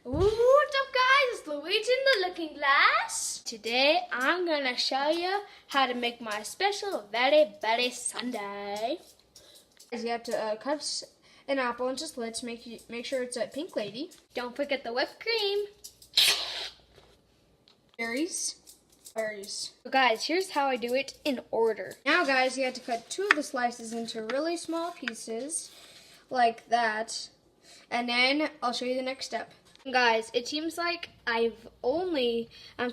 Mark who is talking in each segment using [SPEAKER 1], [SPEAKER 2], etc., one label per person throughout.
[SPEAKER 1] What's up, guys? It's Luigi in the Looking Glass. Today I'm gonna show you how to make my special very sundae. You have to cut an apple into slits. Make sure it's a pink lady. Don't forget the whipped cream. Berries. So guys, here's how I do it in order. Now guys, you have to cut 2 of the slices into really small pieces like that. And then I'll show you the next step. Guys, it seems like I'm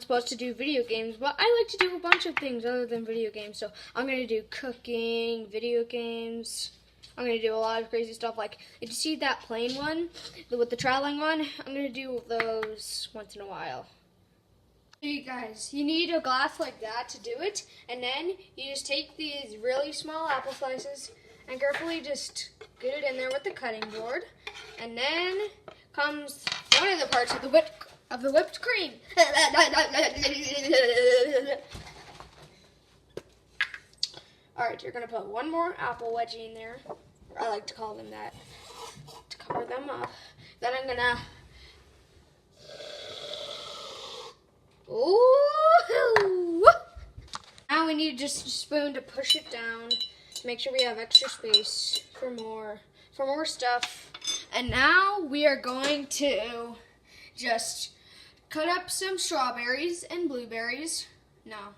[SPEAKER 1] supposed to do video games, but I like to do a bunch of things other than video games. So I'm going to do cooking, video games. I'm going to do a lot of crazy stuff. Like, if you see that plane one, with the traveling one, I'm going to do those once in a while. So you guys, you need a glass like that to do it. And then you just take these really small apple slices and carefully just get it in there with the cutting board. And then comes one of the parts of the whipped cream. Alright, you're going to put one more apple wedgie in there. I like to call them that, to cover them up. Then I'm going to... Ooh! Now we need just a spoon to push it down to make sure we have extra space for more stuff. And now we are going to just cut up some strawberries and blueberries. No.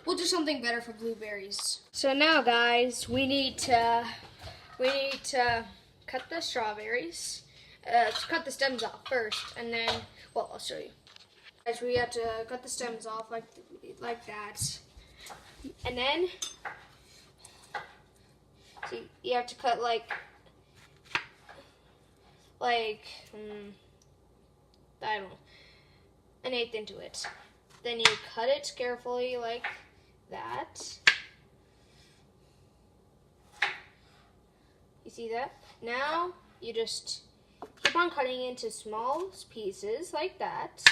[SPEAKER 1] We'll do something better for blueberries. So now guys, we need to cut the strawberries. Cut the stems off first, and then, well, I'll show you. Guys, we have to cut the stems off like that. And then, see, you have to cut like I don't know, 1/8 into it. Then you cut it carefully like that. You see that? Now you just keep on cutting into small pieces like that.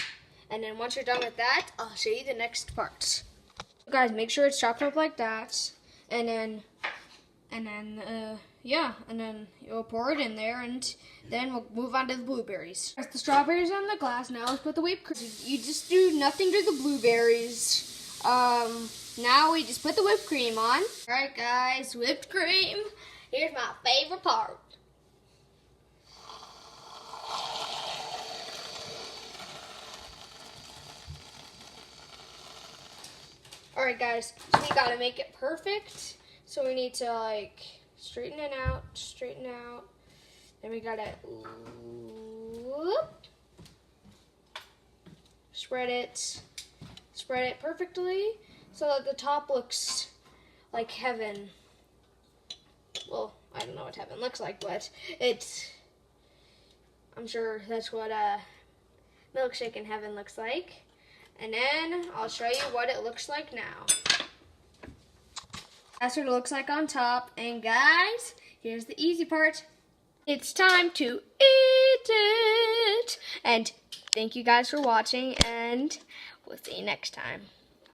[SPEAKER 1] And then once you're done with that, I'll show you the next part. Guys, make sure it's chopped up like that. And then you'll pour it in there, and then we'll move on to the blueberries. There's the strawberries on the glass. Now let's put the whipped cream. You just do nothing to the blueberries. Now we just put the whipped cream on. All right, guys, whipped cream. Here's my favorite part. Alright guys, so we gotta make it perfect. So we need to like straighten out. Then we gotta spread it perfectly so that the top looks like heaven. Well, I don't know what heaven looks like, but I'm sure that's what a milkshake in heaven looks like. And then I'll show you what it looks like now. That's what it looks like on top. And guys, here's the easy part. It's time to eat it. And thank you guys for watching, and we'll see you next time.